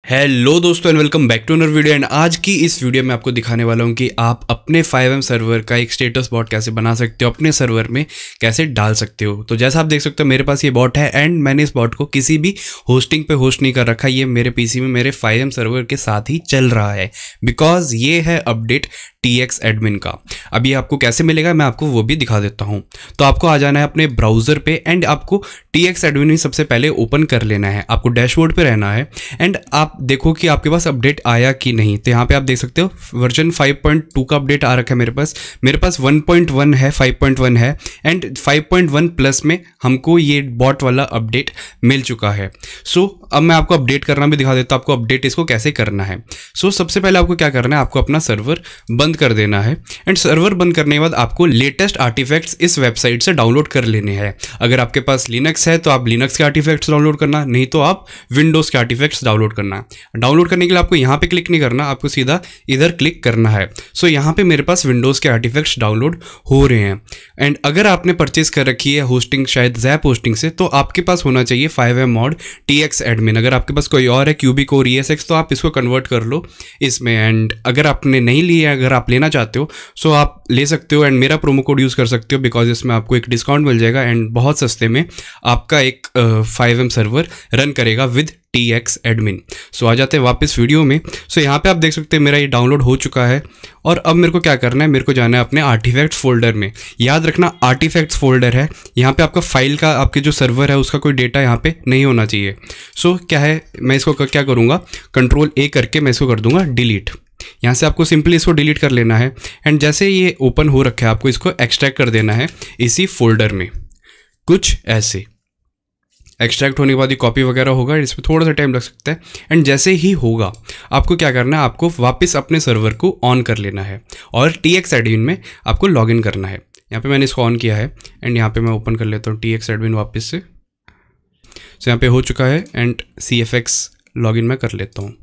Hello दोस्तों and welcome back to another video. And आज की इस वीडियो में आपको दिखाने वाला हूं कि आप अपने 5M सर्वर का एक स्टेटस बॉट कैसे बना सकते हो, अपने सर्वर में कैसे डाल सकते हो। तो जैसा आप देख सकते हो मेरे पास ये बॉट है एंड मैंने इस बॉट को किसी भी होस्टिंग पे होस्ट नहीं कर रखा। ये मेरे पीसी में मेरे 5M सर्वर के साथ ही चल रहा है बिकॉज ये है अपडेट TX एडमिन का। अभी आपको कैसे मिलेगा मैं आपको वो भी दिखा देता हूँ। तो आपको आ जाना है अपने ब्राउज़र पे एंड आपको TX एडमिन ही सबसे पहले ओपन कर लेना है। आपको डैशबोर्ड पे रहना है एंड आप देखो कि आपके पास अपडेट आया कि नहीं। तो यहाँ पे आप देख सकते हो वर्जन 5.2 का अपडेट आ रखा है मेरे पास 1.1 है, 5.1 है एंड 5.1 प्लस में हमको ये बॉट वाला अपडेट मिल चुका है। सो अब मैं आपको अपडेट करना भी दिखा देता हूँ, आपको अपडेट इसको कैसे करना है। सो सबसे पहले आपको क्या करना है, आपको अपना सर्वर बंद कर देना है एंड सर्वर बंद करने के बाद आपको लेटेस्ट आर्टिफैक्ट्स इस वेबसाइट से डाउनलोड कर लेने हैं। अगर आपके पास लिनक्स है तो आप लिनक्स के आर्टिफैक्ट्स डाउनलोड करना, नहीं तो आप विंडोज़ के आर्टिफैक्ट्स डाउनलोड करना। डाउनलोड करने के लिए आपको यहाँ पे क्लिक नहीं करना, आपको सीधा इधर क्लिक करना है। सो यहाँ पे मेरे पास विंडोज़ के आर्टिफैक्ट्स डाउनलोड हो रहे हैं एंड अगर आपने परचेज कर रखी है होस्टिंग शायद ज़ैप होस्टिंग से तो आपके पास होना चाहिए 5M mod TX एडमिन। अगर आपके पास कोई और है क्यूबिक और ESX तो आप इसको कन्वर्ट कर लो इसमें। एंड अगर आपने नहीं लिया है, अगर आप लेना चाहते हो सो आप ले सकते हो एंड मेरा प्रोमो कोड यूज़ कर सकते हो बिकॉज इसमें आपको एक डिस्काउंट मिल जाएगा एंड बहुत सस्ते में आपका एक 5M सर्वर रन करेगा विद TX एडमिन। सो आ जाते हैं वापस वीडियो में। सो यहाँ पे आप देख सकते हैं मेरा ये डाउनलोड हो चुका है और अब मेरे को क्या करना है, मेरे को जाना है अपने आर्टिफैक्ट्स फोल्डर में। याद रखना आर्टिफैक्ट्स फोल्डर है, यहाँ पे आपका फाइल का आपके जो सर्वर है उसका कोई डेटा यहाँ पे नहीं होना चाहिए। सो क्या है, मैं इसको क्या करूँगा, Ctrl+A करके मैं इसको कर दूंगा डिलीट। यहाँ से आपको सिंपली इसको डिलीट कर लेना है एंड जैसे ये ओपन हो रखा है आपको इसको एक्सट्रैक्ट कर देना है इसी फोल्डर में, कुछ ऐसे। एक्सट्रैक्ट होने के बाद ये कॉपी वगैरह होगा, इसमें थोड़ा सा टाइम लग सकता है एंड जैसे ही होगा आपको क्या करना है, आपको वापस अपने सर्वर को ऑन कर लेना है और TX एडमिन में आपको लॉगिन करना है। यहाँ पे मैंने इसको ऑन किया है एंड यहाँ पे मैं ओपन कर लेता हूँ TX एडमिन वापस से। सो यहाँ पे हो चुका है एंड CFX लॉगिन मैं कर लेता हूँ।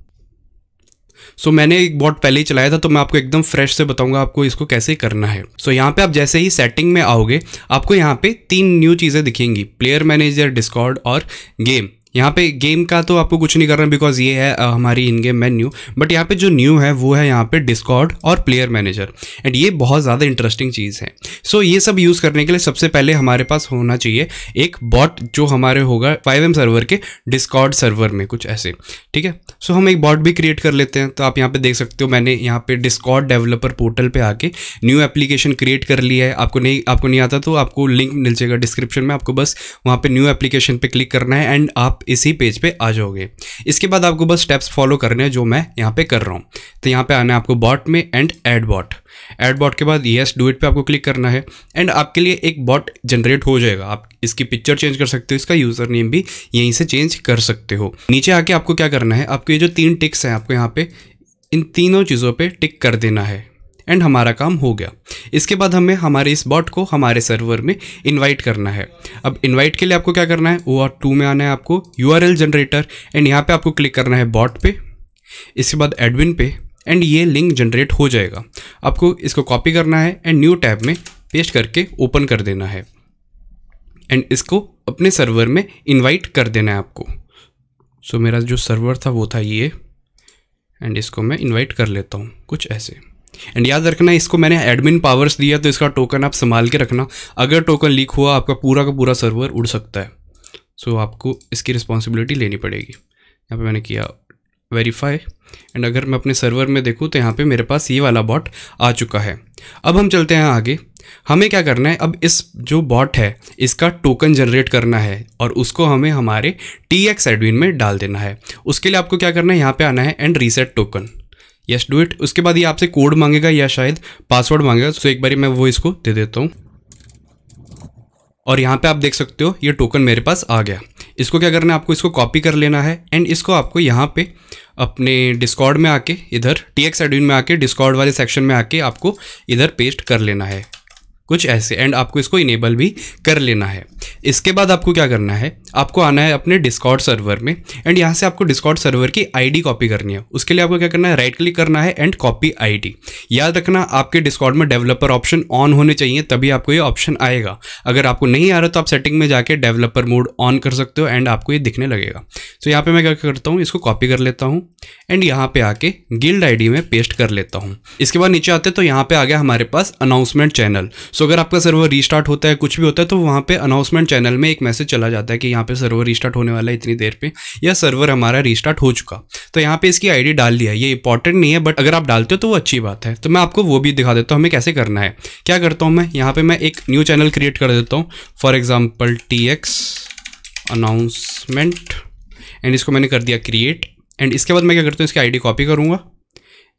सो मैंने एक बॉट पहले ही चलाया था तो मैं आपको एकदम फ्रेश से बताऊंगा आपको इसको कैसे करना है। सो यहाँ पे आप जैसे ही सेटिंग में आओगे आपको यहाँ पे 3 न्यू चीज़ें दिखेंगी, प्लेयर मैनेजर, डिस्कॉर्ड और गेम। यहाँ पे गेम का तो आपको कुछ नहीं करना बिकॉज ये है हमारी इन गेम मेन्यू, बट यहाँ पे जो न्यू है वो है यहाँ पे डिस्कॉर्ड और प्लेयर मैनेजर एंड ये बहुत ज़्यादा इंटरेस्टिंग चीज़ है। सो ये सब यूज़ करने के लिए सबसे पहले हमारे पास होना चाहिए एक बॉट जो हमारे होगा 5M सर्वर के डिस्कॉर्ड सर्वर में, कुछ ऐसे, ठीक है। सो हम एक बॉट भी क्रिएट कर लेते हैं। तो आप यहाँ पे देख सकते हो मैंने यहाँ पे डिस्कॉर्ड डेवलपर पोर्टल पे आके न्यू एप्लीकेशन क्रिएट कर लिया है। आपको नहीं आता तो आपको लिंक मिल जाएगा डिस्क्रिप्शन में, आपको बस वहाँ पे न्यू एप्लीकेशन पे क्लिक करना है एंड आप इसी पेज पे आ जाओगे। इसके बाद आपको बस स्टेप्स फॉलो करने हैं जो मैं यहाँ पे कर रहा हूँ। तो यहाँ पे आना है आपको बॉट में एंड ऐड बॉट के बाद यस डू इट पे आपको क्लिक करना है एंड आपके लिए एक बॉट जनरेट हो जाएगा। आप इसकी पिक्चर चेंज कर सकते हो, इसका यूज़र नेम भी यहीं से चेंज कर सकते हो। नीचे आके आपको क्या करना है, आपको ये जो 3 टिक्स हैं आपको यहाँ पे इन तीनों चीज़ों पे टिक कर देना है एंड हमारा काम हो गया। इसके बाद हमें हमारे इस बॉट को हमारे सर्वर में इनवाइट करना है। अब इनवाइट के लिए आपको क्या करना है, OAuth2 में आना है आपको URL जनरेटर एंड यहाँ पे आपको क्लिक करना है बॉट पे, इसके बाद एडमिन पे एंड ये लिंक जनरेट हो जाएगा। आपको इसको कॉपी करना है एंड न्यू टैब में पेस्ट करके ओपन कर देना है एंड इसको अपने सर्वर में इन्वाइट कर देना है आपको। सो मेरा जो सर्वर था वो था ये एंड इसको मैं इन्वाइट कर लेता हूँ कुछ ऐसे। एंड याद रखना इसको मैंने एडमिन पावर्स दिया तो इसका टोकन आप संभाल के रखना, अगर टोकन लीक हुआ आपका पूरा का पूरा सर्वर उड़ सकता है। सो आपको इसकी रिस्पॉन्सिबिलिटी लेनी पड़ेगी। यहाँ पे मैंने किया वेरीफाई एंड अगर मैं अपने सर्वर में देखूँ तो यहाँ पे मेरे पास ये वाला बॉट आ चुका है। अब हम चलते हैं आगे। हमें क्या करना है, अब इस जो बॉट है इसका टोकन जनरेट करना है और उसको हमें हमारे TX एडमिन में डाल देना है। उसके लिए आपको क्या करना है, यहाँ पे आना है and reset token, yes do it. उसके बाद ये आपसे कोड मांगेगा या शायद पासवर्ड मांगेगा। सो एक बारी मैं वो इसको दे देता हूँ और यहाँ पे आप देख सकते हो ये टोकन मेरे पास आ गया। इसको क्या करना है, आपको इसको कॉपी कर लेना है एंड इसको आपको यहाँ पे अपने डिस्कॉर्ड में आके इधर TX एडमिन में आके डिस्कॉर्ड वाले सेक्शन में आके आपको इधर पेस्ट कर लेना है। कुछ ऐसे, एंड आपको इसको इनेबल भी कर लेना है। इसके बाद आपको क्या करना है, आपको आना है अपने डिस्कॉर्ड सर्वर में, एंड यहाँ से आपको डिस्कॉर्ड सर्वर की आईडी कॉपी करनी है। उसके लिए आपको क्या करना है, राइट क्लिक करना है एंड कॉपी आईडी। याद रखना आपके डिस्कॉर्ड में डेवलपर ऑप्शन ऑन होने चाहिए, तभी आपको ये ऑप्शन आएगा। अगर आपको नहीं आ रहा तो आप सेटिंग में जाके डेवलपर मोड ऑन कर सकते हो एंड आपको ये दिखने लगेगा। तो यहाँ पे मैं क्या करता हूँ, इसको कॉपी कर लेता हूँ एंड यहाँ पे आके गिल्ड आईडी में पेस्ट कर लेता हूँ। इसके बाद नीचे आते तो यहाँ पे आ गया हमारे पास अनाउंसमेंट चैनल। सो अगर आपका सर्वर रीस्टार्ट होता है, कुछ भी होता है, तो वहाँ पे अनाउंसमेंट चैनल में एक मैसेज चला जाता है कि यहाँ पे सर्वर रीस्टार्ट होने वाला है इतनी देर पे, या सर्वर हमारा रीस्टार्ट हो चुका। तो यहाँ पे इसकी आईडी डाल दिया। ये इंपॉर्टेंट नहीं है, बट अगर आप डालते हो तो वो अच्छी बात है। तो मैं आपको वो भी दिखा देता हूँ हमें कैसे करना है। क्या करता हूँ मैं, यहाँ पे मैं एक न्यू चैनल क्रिएट कर देता हूँ, for example TX announcement, and इसको मैंने कर दिया क्रिएट। एंड इसके बाद मैं क्या करता हूँ, इसकी आईडी कॉपी करूँगा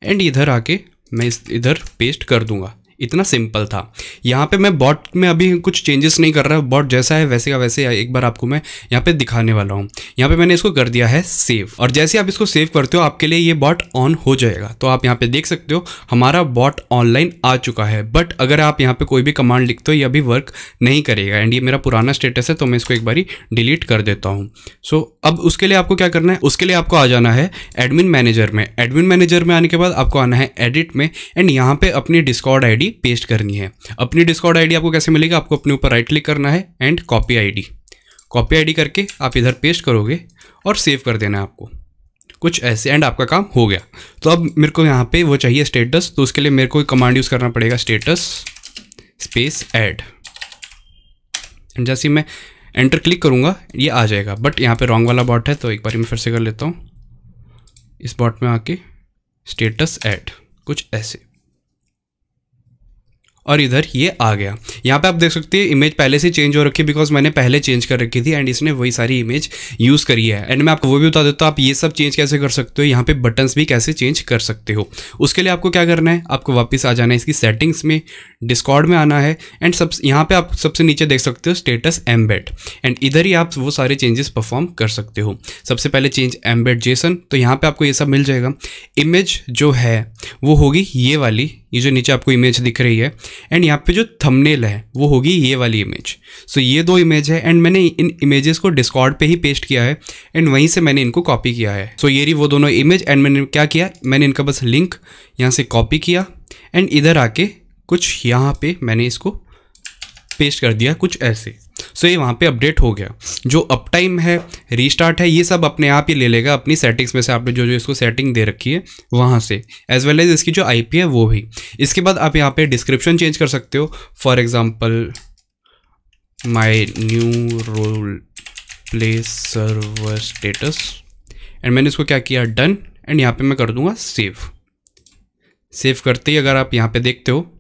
एंड इधर आके मैं इधर पेस्ट कर दूंगा। इतना सिंपल था। यहाँ पे मैं बॉट में अभी कुछ चेंजेस नहीं कर रहा, बॉट जैसा है वैसे का वैसे एक बार आपको मैं यहाँ पे दिखाने वाला हूँ। यहाँ पे मैंने इसको कर दिया है सेव, और जैसे आप इसको सेव करते हो आपके लिए ये बॉट ऑन हो जाएगा। तो आप यहाँ पे देख सकते हो हमारा बॉट ऑनलाइन आ चुका है। बट अगर आप यहाँ पे कोई भी कमांड लिखते हो ये अभी वर्क नहीं करेगा, एंड ये मेरा पुराना स्टेटस है तो मैं इसको एक बारी डिलीट कर देता हूँ। सो अब उसके लिए आपको क्या करना है, उसके लिए आपको आ जाना है एडमिन मैनेजर में। एडमिन मैनेजर में आने के बाद आपको आना है एडिट में, एंड यहाँ पे अपनी डिस्कॉर्ड आईडी पेस्ट करनी है। अपनी डिस्कॉर्ड आईडी आपको कैसे मिलेगा, आपको अपने ऊपर राइट क्लिक करना है एंड कॉपी आईडी करके आप इधर पेस्ट करोगे और सेव कर देना है आपको कुछ ऐसे, एंड आपका काम हो गया। तो अब मेरे को यहाँ पे वो चाहिए स्टेटस, तो उसके लिए मेरे को कमांड यूज़ करना पड़ेगा, स्टेटस स्पेस ऐड, एंड जैसे मैं एंटर क्लिक करूँगा ये आ जाएगा। बट यहाँ पे रॉन्ग वाला बॉट है, तो एक बार मैं फिर से कर लेता हूँ। इस बॉट में आके स्टेटस ऐड कुछ ऐसे, और इधर ये आ गया। यहाँ पे आप देख सकते हैं इमेज पहले से चेंज हो रखी है, बिकॉज मैंने पहले चेंज कर रखी थी एंड इसने वही सारी इमेज यूज़ करी है। एंड मैं आपको वो भी बता देता हूँ आप ये सब चेंज कैसे कर सकते हो, यहाँ पे बटन्स भी कैसे चेंज कर सकते हो। उसके लिए आपको क्या करना है, आपको वापस आ जाना है इसकी सेटिंग्स में, डिस्कॉर्ड में आना है, एंड यहाँ पे आप सबसे नीचे देख सकते हो स्टेटस एम्बेड, एंड इधर ही आप वो सारे चेंजेस परफॉर्म कर सकते हो। सबसे पहले चेंज एम्बेड जेसन, तो यहाँ पे आपको ये सब मिल जाएगा। इमेज जो है वो होगी ये वाली, ये जो नीचे आपको इमेज दिख रही है, एंड यहाँ पे जो थंबनेल है वो होगी ये वाली इमेज। सो ये दो इमेज है, एंड मैंने इन इमेजेस को डिस्कॉर्ड पे ही पेस्ट किया है एंड वहीं से मैंने इनको कॉपी किया है। सो ये रही वो दोनों इमेज, एंड मैंने क्या किया, मैंने इनका बस लिंक यहाँ से कॉपी किया एंड इधर आके कुछ यहाँ पे मैंने इसको पेस्ट कर दिया कुछ ऐसे। सो ये वहाँ पे अपडेट हो गया। जो अप टाइम है, रीस्टार्ट है, ये सब अपने आप ही ले लेगा अपनी सेटिंग्स में से, आपने जो जो इसको सेटिंग दे रखी है वहाँ से, एज वेल एज इसकी जो IP है वो भी। इसके बाद आप यहाँ पे डिस्क्रिप्शन चेंज कर सकते हो, for example my new role play server status, and मैंने इसको क्या किया, डन, एंड यहाँ पे मैं कर दूंगा सेव। सेव करते ही अगर आप यहाँ पे देखते हो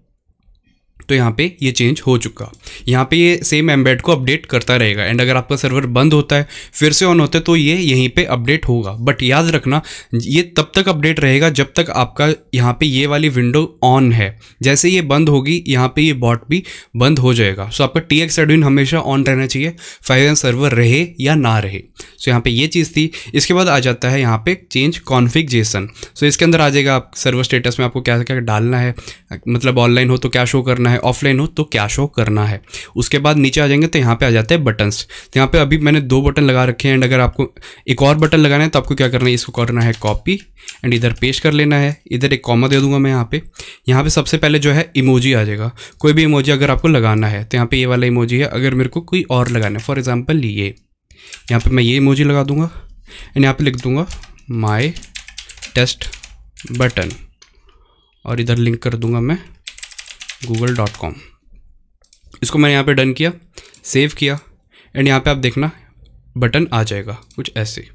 तो यहाँ पे ये चेंज हो चुका। यहाँ पे ये सेम एम्बेड को अपडेट करता रहेगा, एंड अगर आपका सर्वर बंद होता है फिर से ऑन होता है तो ये यहीं पे अपडेट होगा। बट याद रखना ये तब तक अपडेट रहेगा जब तक आपका यहाँ पे ये वाली विंडो ऑन है। जैसे ये बंद होगी यहाँ पे ये बॉट भी बंद हो जाएगा। सो आपका TX एडमिन हमेशा ऑन रहना चाहिए, 5M सर्वर रहे या ना रहे। सो यहाँ पे ये चीज़ थी। इसके बाद आ जाता है यहाँ पे चेंज कॉन्फ़िग जेसन। सो इसके अंदर आ जाएगा आप सर्वर स्टेटस में आपको क्या क्या डालना है, मतलब ऑनलाइन हो तो क्या शो करना है, ऑफलाइन हो तो क्या शो करना है। उसके बाद नीचे आ जाएंगे तो यहाँ पे आ जाते हैं बटन्स। तो यहाँ पे अभी मैंने 2 बटन लगा रखे हैं, एंड अगर आपको एक और बटन लगाना है तो आपको क्या करना है, इसको करना है कॉपी एंड इधर पेस्ट कर लेना है। इधर एक कॉमा दे दूंगा मैं यहाँ पे सबसे पहले जो है इमोजी आ जाएगा। कोई भी इमोजी अगर आपको लगाना है तो यहाँ पे ये वाला इमोजी है। अगर मेरे को कोई और लगाना है, फॉर एग्जाम्पल ये, यहाँ पे मैं ये इमोजी लगा दूंगा एंड यहाँ पे लिख दूंगा माय टेस्ट बटन, और इधर लिंक कर दूंगा मैं google.com। इसको मैंने यहाँ पे डन किया, सेव किया, एंड यहाँ पे आप देखना बटन आ जाएगा कुछ ऐसे,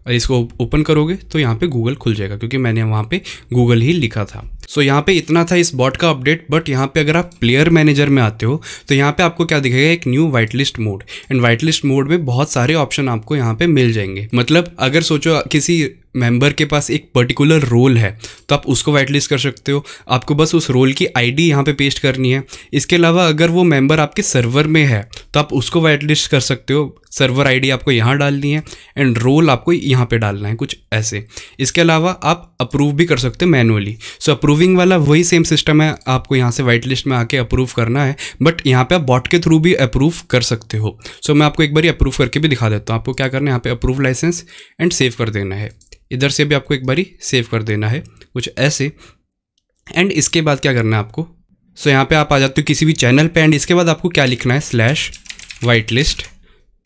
और इसको ओपन करोगे तो यहाँ पे गूगल खुल जाएगा क्योंकि मैंने वहाँ पे गूगल ही लिखा था। सो यहाँ पे इतना था इस बॉट का अपडेट। बट यहाँ पे अगर आप प्लेयर मैनेजर में आते हो तो यहाँ पे आपको क्या दिखेगा, एक new white list mode, and white list mode में बहुत सारे ऑप्शन आपको यहाँ पे मिल जाएंगे। मतलब अगर सोचो किसी मेंबर के पास एक पर्टिकुलर रोल है तो आप उसको वाइट लिस्ट कर सकते हो, आपको बस उस रोल की ID यहाँ पे पेस्ट करनी है। इसके अलावा अगर वो मेंबर आपके सर्वर में है तो आप उसको वाइट लिस्ट कर सकते हो, सर्वर ID आपको यहाँ डालनी है एंड रोल आपको यहाँ पे डालना है कुछ ऐसे। इसके अलावा आप अप्रूव भी कर सकते हो मैनुअली। सो अप्रूव अप्रूविंग वाला वही सेम सिस्टम है, आपको यहाँ से वाइट लिस्ट में आके अप्रूव करना है, बट यहाँ पे आप बॉट के थ्रू भी अप्रूव कर सकते हो। सो मैं आपको एक बार अप्रूव करके भी दिखा देता हूँ। आपको क्या करना है, यहाँ पे अप्रूव लाइसेंस एंड सेव कर देना है। इधर से भी आपको एक बारी सेव कर देना है कुछ ऐसे। एंड इसके बाद क्या करना है आपको, सो यहाँ पे आप आ जाते हो किसी भी चैनल पे, एंड इसके बाद आपको क्या लिखना है, slash white list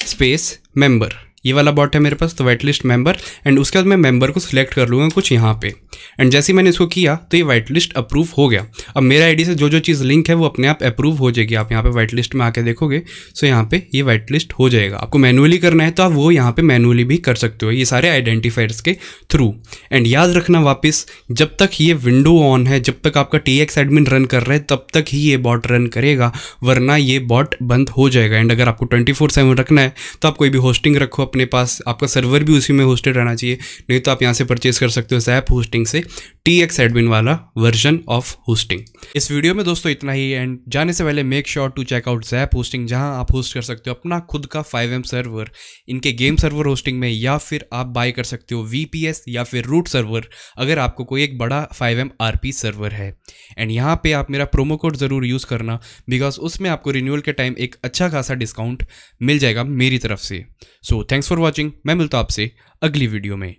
space member. ये वाला बॉट है मेरे पास, तो वाइट लिस्ट मेंबर, एंड उसके बाद मैं मेंबर को सिलेक्ट कर लूँगा कुछ यहाँ पे। एंड जैसे ही मैंने इसको किया तो ये वाइट लिस्ट अप्रूव हो गया। अब मेरा आईडी से जो जो चीज़ लिंक है वो अपने आप अप्रूव हो जाएगी। आप यहाँ पे वाइट लिस्ट में आके देखोगे, सो यहाँ पे ये वाइट लिस्ट हो जाएगा। आपको मैनुअली करना है तो आप वो यहाँ पे मैनुअली भी कर सकते हो, ये सारे आइडेंटिफायर्स के थ्रू। एंड याद रखना वापस, जब तक ये विंडो ऑन है, जब तक आपका TX एडमिन रन कर रहा है, तब तक ही ये बॉट रन करेगा, वरना ये बॉट बंद हो जाएगा। एंड अगर आपको 24/7 रखना है तो आप कोई भी होस्टिंग रखो अपने पास, आपका सर्वर भी उसी में होस्टेड रहना चाहिए। नहीं तो आप यहाँ से परचेज कर सकते हो ज़ैप होस्टिंग से TX एडमिन वाला वर्जन ऑफ होस्टिंग। इस वीडियो में दोस्तों इतना ही। एंड जाने से पहले make sure to check out Zap hosting, जहां आप होस्ट कर सकते हो अपना खुद का 5M सर्वर इनके गेम सर्वर होस्टिंग में, या फिर आप बाय कर सकते हो VPS या फिर रूट सर्वर अगर आपको कोई एक बड़ा 5M RP सर्वर है। एंड यहाँ पे आप मेरा प्रोमो कोड ज़रूर यूज़ करना, बिकॉज उसमें आपको रिन्यूअल के टाइम एक अच्छा खासा डिस्काउंट मिल जाएगा मेरी तरफ से। So thanks for watching. मैं मिलता हूँ आपसे अगली वीडियो में।